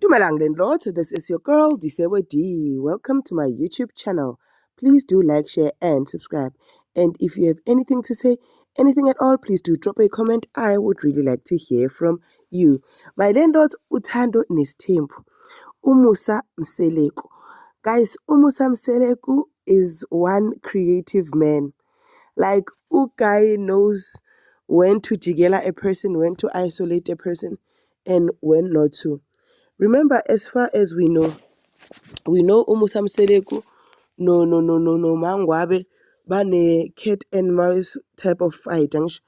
Dumelang landlords, this is your girl Disewe D. Welcome to my YouTube channel. Please do like, share and subscribe. And if you have anything to say, anything at all, please do drop a comment. I would really like to hear from you. My landlords, Uthando Nesthembu, Umusa Mseleku. Guys, Umusa Mseleku is one creative man. Like, guy knows when to jigela a person, when to isolate a person, and when not to. Remember, as far as we know Umusa Mseleku, no Mangwabe, bane cat and mouse type of fight. Angisho.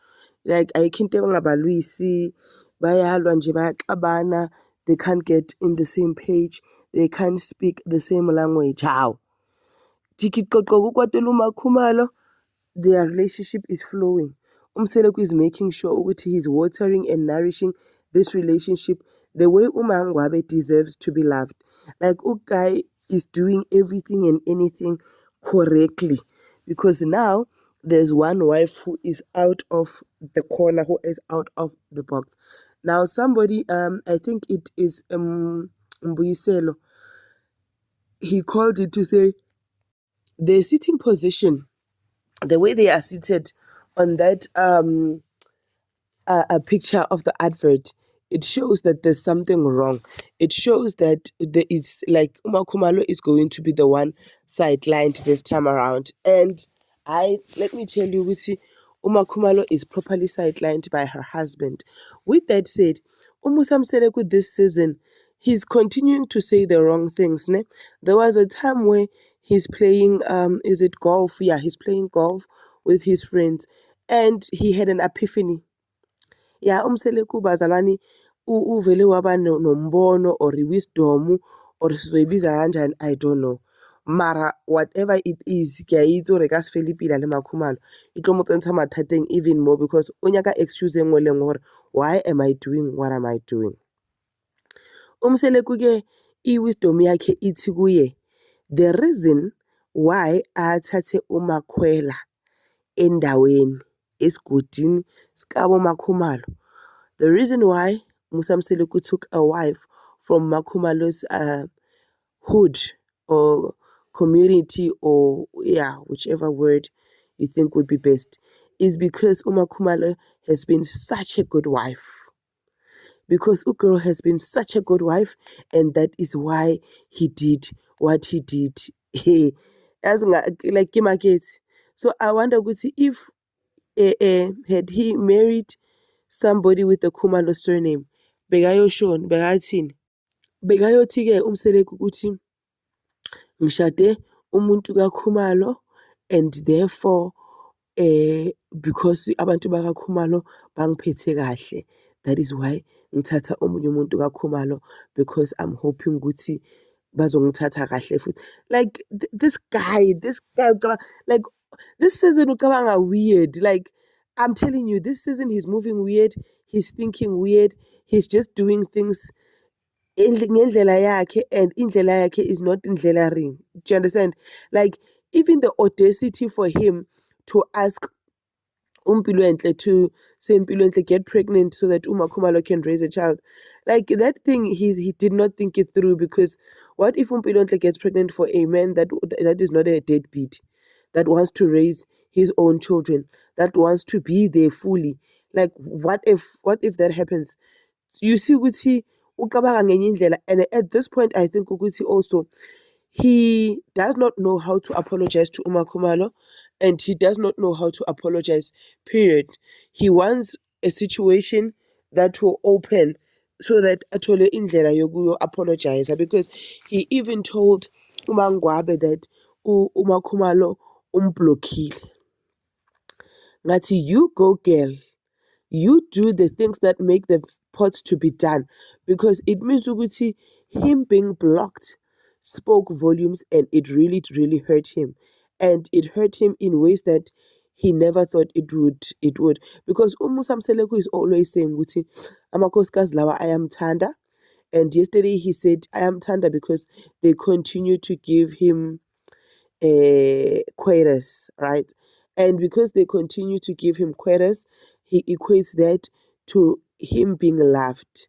Like, ayikho into engabalwisi, bayalwa nje bayaxabana, they can't get in the same page, they can't speak the same language. How? Jikiqoqo ukwatela uMakhumalo, their relationship is flowing. Umseleku is making sure ukuthi he's watering and nourishing this relationship the way uMangwabe deserves to be loved. Like, guy is doing everything and anything correctly, because now there's one wife who is out of the corner, who is out of the box. Now somebody, I think it is Mbuyiselo, he called it to say the sitting position, the way they are seated on that a picture of the advert, it shows that there's something wrong. It shows that there is, like, uMakhumalo is going to be the one sidelined this time around. And let me tell you, uMakhumalo is properly sidelined by her husband. With that said, Umusa Mseleku this season, he's continuing to say the wrong things. Ne? There was a time where he's playing, is it golf? Yeah, he's playing golf with his friends. And he had an epiphany. Yeah, Umseleku bazalwane uvele waba nombono or wisdom or sizoyibiza kanjani, I don't know. Mara whatever it is, ke a itse hore ka se fele pila le Makhumalo e tlo mo tsentsha mathateng even more, because o nyaka excuse engwe le engwe hore why am I doing what am I doing. Umseleku ke i-wisdom yakhe ithi kuye, the reason why athathe uMakhwela endaweni esigodini sikabo Makhumalo, the reason why Musa Mseleku took a wife from Makhumalo's hood or community, or yeah, whichever word you think would be best, is because uMakhumalo has been such a good wife. Because Ugirl has been such a good wife, and that is why he did what he did. As like Kimaketi. So I wonder if had he married somebody with the Khumalo surname, bekayoshona, bekathini? Bekayothi-ke Umseleku ukuthi ngishade umuntu kaKhumalo, and therefore because abantu bakaKhumalo bangiphethe kahle, that is why ngithatha omunye umuntu kaKhumalo, because I'm hoping ukuthi bazongithatha kahle futhi. Like this guy, like this season ucabanga weird. Like, I'm telling you, this season he's moving weird, he's thinking weird, he's just doing things ngendlela yakhe, and indlela yakhe is not indlela ring. Do you understand? Like, even the audacity for him to ask Mpilwentle to say Mpilwentle get pregnant so that uMakhumalo can raise a child. Like, that thing, he did not think it through, because what if Mpilwentle gets pregnant for a man that is not a deadbeat, that wants to raise his own children, that wants to be there fully? Like, what if that happens? You see ukuthi ucabanga ngenye indlela, and at this point I think ukuthi also he does not know how to apologize to uMakhumalo, and he does not know how to apologize, period. He wants a situation that will open so that athole indlela yokuyo apologize, because he even told uMangwabe that uMakhumalo umblockile. Ngathi, you go girl, you do the things that make the pots to be done, because it means ukuthi him being blocked spoke volumes, and it really hurt him, and it hurt him in ways that he never thought it would, because uMusa Mseleku is always saying ukuthi amakhosikazi lawa ayamthanda, and yesterday he said ayamthanda because they continue to give him queries, right? And because they continue to give him queries, he equates that to him being loved.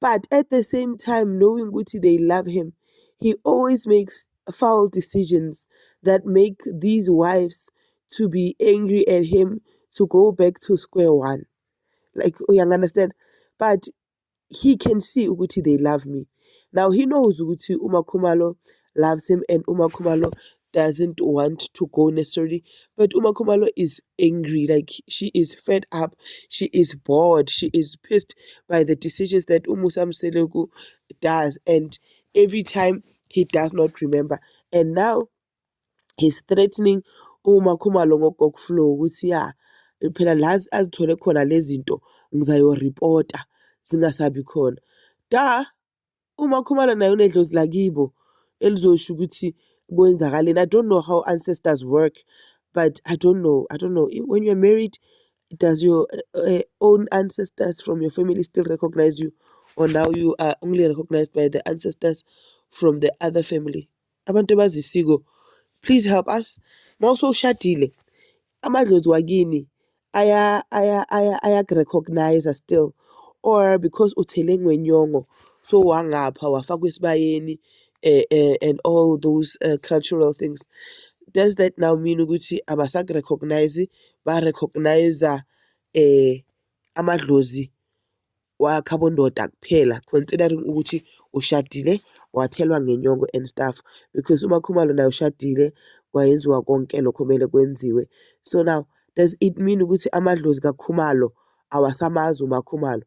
But at the same time, knowing ukuthi they love him, he always makes foul decisions that make these wives to be angry at him, to go back to square one. Like, you understand? But he can see ukuthi they love me. Now he knows ukuthi Uma Khumalo loves him and Uma Khumalo doesn't want to go necessarily. But Uma Khumalo is angry, like she is fed up, she is bored, she is pissed by the decisions that Umusa Mseleku does, and every time he does not remember. And now he's threatening Uma Khumalo ngokokuflow ukuthi ya phela la azithole khona lezi zinto ngizayoripota zingasabi khona. Uma Khumalo naye unedlozi lakibo elizosho ukuthi kwenzakaleni. I don't know how ancestors work, but I don't know. When you're married, does your own ancestors from your family still recognize you, or now you are only recognized by the ancestors from the other family? Abantu abazisiko, please help us. Mawuse ushadile, amadlozi wakini ayakurecognize still, or because uthele ngwenyongo so wangapha wafakwa esibayeni and all those cultural things, does that now mean ukuthi abasakurecognize, ba-recognize amadlozi wakhabondoda kuphela, considering ukuthi ushadile wathelwa ngenyongo and stuff? Because Uma Khumalo naye ushadile kwayenziwa konke lokho kumele kwenziwe. So now does it mean ukuthi amadlozi kaKhumalo awasamazi Uma Khumalo?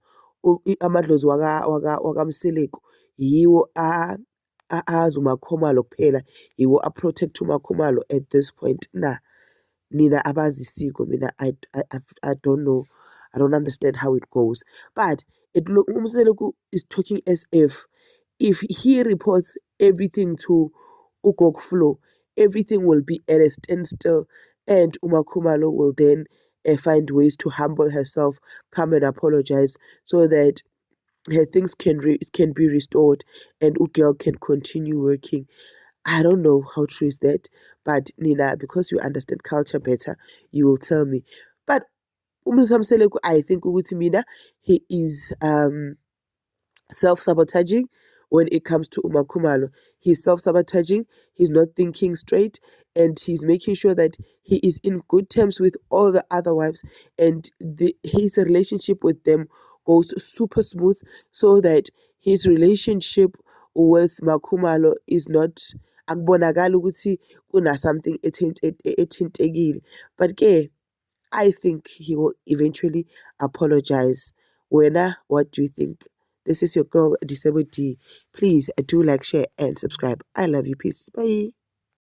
Amadlozi wakaMseleku yiwo azi Uma Khumalo kuphela, yiwo a-protect Uma Khumalo at this point na? Nina abazisiko, mina I don't know. I don't understand how it goes. But Umseleku is talking as if he reports everything to Ugokflo, everything will be at a standstill, and Uma Khumalo will then find ways to humble herself, come and apologize, so that her things can be restored and Ugirl can continue working. I don't know how true is that, but Nina, because you understand culture better, you will tell me. But Umseleku, I think ukuthi mina, he is self-sabotaging when it comes to Uma Khumalo. He's self-sabotaging, he's not thinking straight, and he's making sure that he is in good terms with all the other wives, and his relationship with them goes super smooth, so that his relationship with Makhumalo is not akubonakala ukuthi kuna something ethintekile. But ke I think he will eventually apologize. Wena, what do you think? This is your girl, Disabled D. Please do like, share, and subscribe. I love you. Peace. Bye.